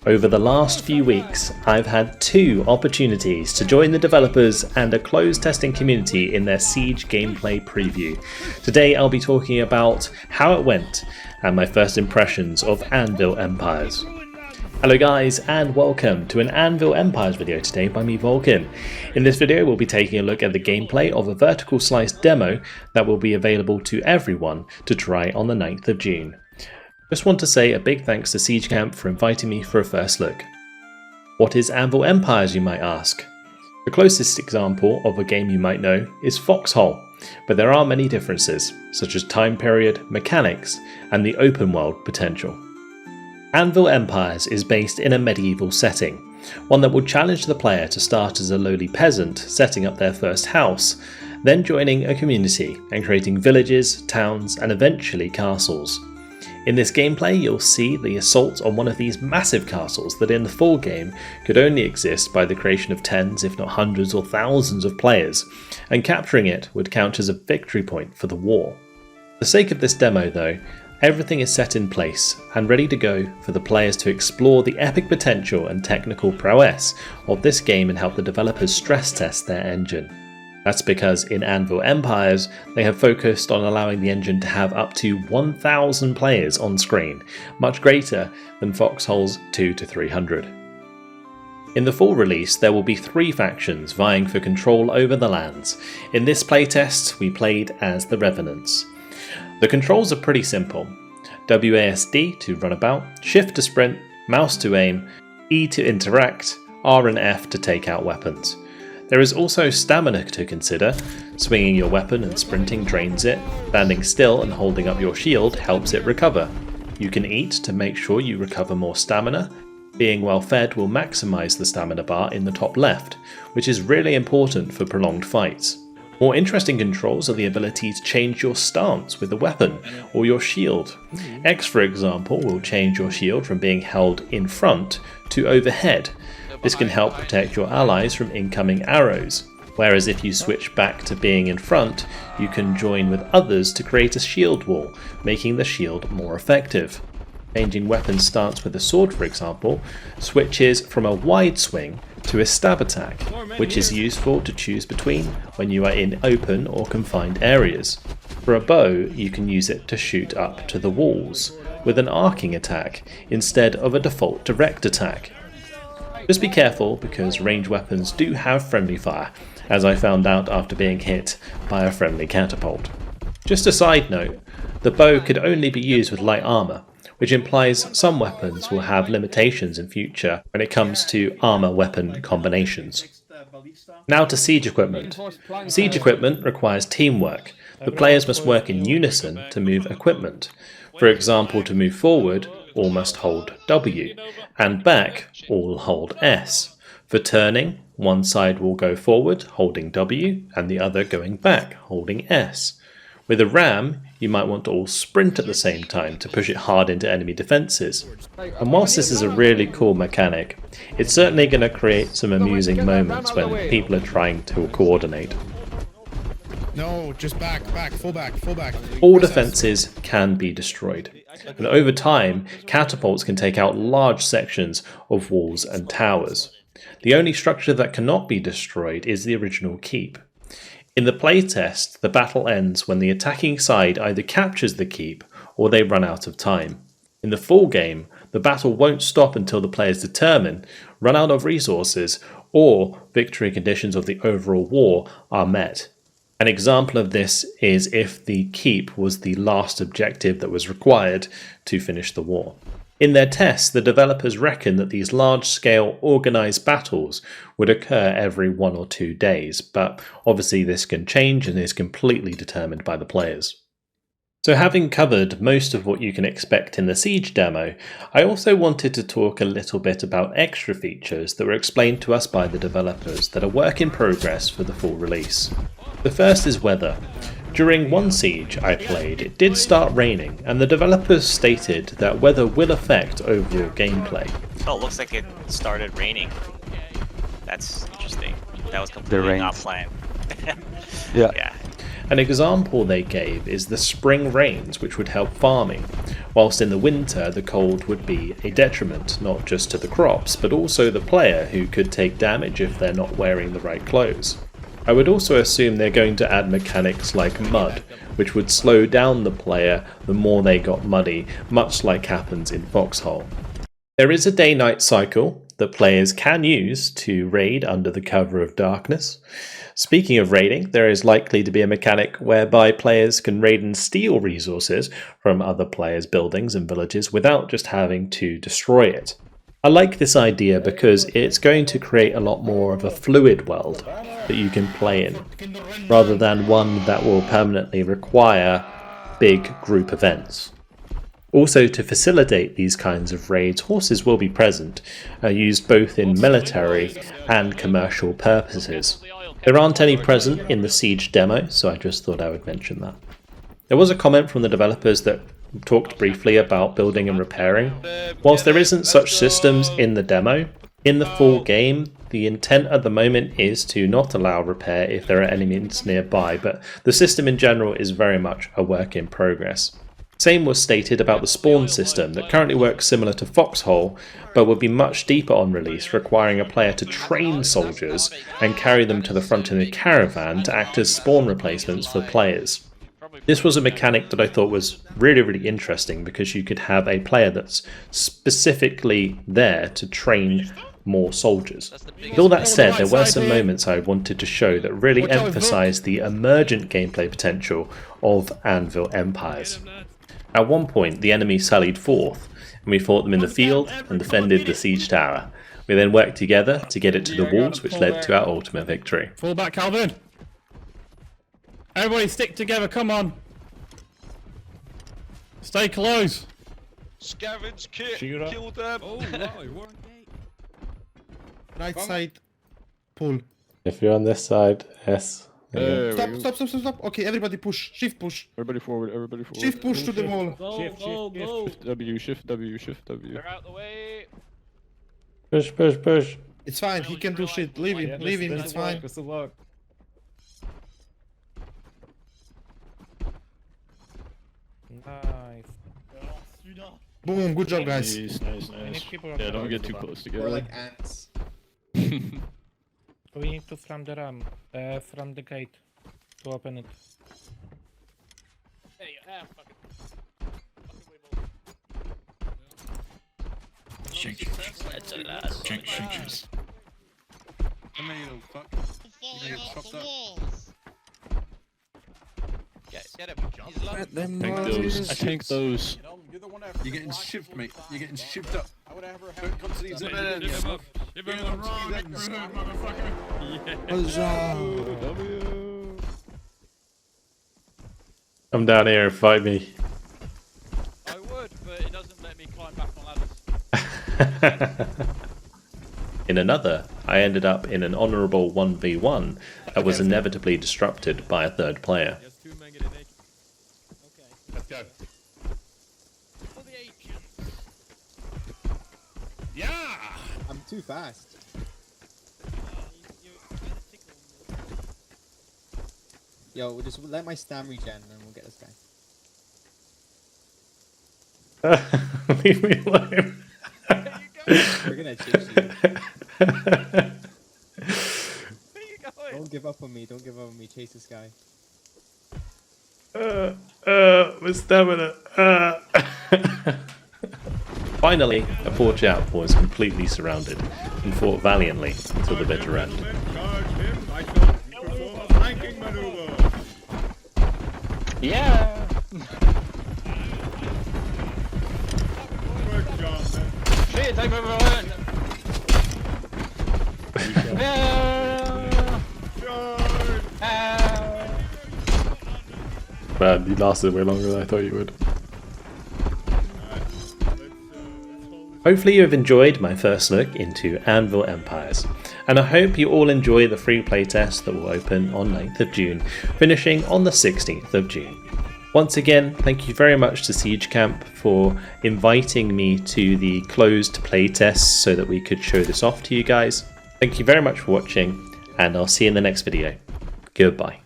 Over the last few weeks, I've had two opportunities to join the developers and a closed testing community in their Siege gameplay preview. Today I'll be talking about how it went and my first impressions of Anvil Empires. Hello guys and welcome to an Anvil Empires video today by me Vulcan. In this video we'll be taking a look at the gameplay of a vertical slice demo that will be available to everyone to try on the 9th of June. Just want to say a big thanks to Siege Camp for inviting me for a first look. What is Anvil Empires, you might ask? The closest example of a game you might know is Foxhole, but there are many differences, such as time period, mechanics, and the open world potential. Anvil Empires is based in a medieval setting, one that will challenge the player to start as a lowly peasant setting up their first house, then joining a community and creating villages, towns, and eventually castles. In this gameplay you'll see the assault on one of these massive castles that in the full game could only exist by the creation of tens if not hundreds or thousands of players, and capturing it would count as a victory point for the war. For the sake of this demo though, everything is set in place and ready to go for the players to explore the epic potential and technical prowess of this game and help the developers stress test their engine. That's because in Anvil Empires, they have focused on allowing the engine to have up to 1,000 players on screen, much greater than Foxhole's 200 to 300. In the full release, there will be 3 factions vying for control over the lands. In this playtest, we played as the Revenants. The controls are pretty simple. WASD to run about, Shift to sprint, Mouse to aim, E to interact, R and F to take out weapons. There is also stamina to consider. Swinging your weapon and sprinting drains it, standing still and holding up your shield helps it recover. You can eat to make sure you recover more stamina. Being well fed will maximise the stamina bar in the top left, which is really important for prolonged fights. More interesting controls are the ability to change your stance with the weapon or your shield. X, for example, will change your shield from being held in front to overhead. This can help protect your allies from incoming arrows, whereas if you switch back to being in front, you can join with others to create a shield wall, making the shield more effective. Changing weapon stance with a sword, for example, switches from a wide swing to a stab attack, which is useful to choose between when you are in open or confined areas. For a bow, you can use it to shoot up to the walls, with an arcing attack instead of a default direct attack. Just be careful because ranged weapons do have friendly fire, as I found out after being hit by a friendly catapult. Just a side note, the bow could only be used with light armour, which implies some weapons will have limitations in future when it comes to armour weapon combinations. Now to siege equipment. Siege equipment requires teamwork. The players must work in unison to move equipment. For example, to move forward, all must hold W, and back, all hold S. For turning, one side will go forward, holding W, and the other going back, holding S. With a ram, you might want to all sprint at the same time to push it hard into enemy defences. And whilst this is a really cool mechanic, it's certainly going to create some amusing moments when people are trying to coordinate. No, just back, full back. All defences can be destroyed, and over time, catapults can take out large sections of walls and towers. The only structure that cannot be destroyed is the original keep. In the playtest, the battle ends when the attacking side either captures the keep or they run out of time. In the full game, the battle won't stop until the players determine, run out of resources, or victory conditions of the overall war are met. An example of this is if the keep was the last objective that was required to finish the war. In their tests, the developers reckon that these large-scale organised battles would occur every 1 or 2 days, but obviously this can change and is completely determined by the players. So having covered most of what you can expect in the Siege demo, I also wanted to talk a little bit about extra features that were explained to us by the developers that are work in progress for the full release. The first is weather. During one siege I played, it did start raining, and the developers stated that weather will affect overall gameplay. Oh, it looks like it started raining. That's interesting. That was completely not planned. Yeah. An example they gave is the spring rains, which would help farming, whilst in the winter the cold would be a detriment, not just to the crops, but also the player, who could take damage if they're not wearing the right clothes. I would also assume they're going to add mechanics like mud, which would slow down the player the more they got muddy, much like happens in Foxhole. There is a day-night cycle that players can use to raid under the cover of darkness. Speaking of raiding, there is likely to be a mechanic whereby players can raid and steal resources from other players' buildings and villages without just having to destroy it. I like this idea because it's going to create a lot more of a fluid world that you can play in, rather than one that will permanently require big group events. Also, to facilitate these kinds of raids, horses will be present, used both in military and commercial purposes. There aren't any present in the Siege demo, so I just thought I would mention that. There was a comment from the developers that talked briefly about building and repairing. Whilst there isn't such systems in the demo, in the full game, the intent at the moment is to not allow repair if there are enemies nearby, but the system in general is very much a work in progress. Same was stated about the spawn system that currently works similar to Foxhole, but would be much deeper on release, requiring a player to train soldiers and carry them to the front in a caravan to act as spawn replacements for players. This was a mechanic that I thought was really interesting, because you could have a player that's specifically there to train more soldiers. With all that said, there were some moments I wanted to show that really emphasised the emergent gameplay potential of Anvil Empires. At one point, the enemy sallied forth, and we fought them in the field and defended the siege tower. We then worked together to get it to the walls, which led to our ultimate victory. Fall back, Calvin. Everybody stick together, come on. Stay close. Scavenge kit, kill them. Oh, right. Right side, pull. If you're on this side, yes. Stop. Okay, everybody push. Shift push. Everybody forward, everybody forward. Shift push to the wall. Shift W, shift W, shift W. They're out the way. Push. It's fine, he can do shit. Leave him, it's fine. Nice. Boom, good job, guys. Nice. Yeah, don't get too close together. We're like ants. We need to from the from the gate to open it. Hey, fucking Shake. Come here, you little fuck. You're gonna get chopped up. get him. I tank those. You're getting shivved, mate. You're getting shivved up. Don't come to these ends. Come down here and fight me. I would, but it doesn't let me climb back on ladders. In another, I ended up in an honourable 1v1 that was inevitably disrupted by a third player. Let's go. For the agents. Yeah! I'm too fast. Yo, we'll just let my stam regen and then we'll get this guy. Leave me alone. We're gonna chase you. Where are you going? Don't give up on me, chase this guy. My stamina. Finally, a Forge Out was completely surrounded and fought valiantly until the bitter end. Yeah. Shit, take over one. Man, you lasted way longer than I thought you would. Hopefully you have enjoyed my first look into Anvil Empires, and I hope you all enjoy the free playtest that will open on 9th of June, finishing on the 16th of June. Once again, thank you very much to Siege Camp for inviting me to the closed playtest so that we could show this off to you guys. Thank you very much for watching, and I'll see you in the next video. Goodbye.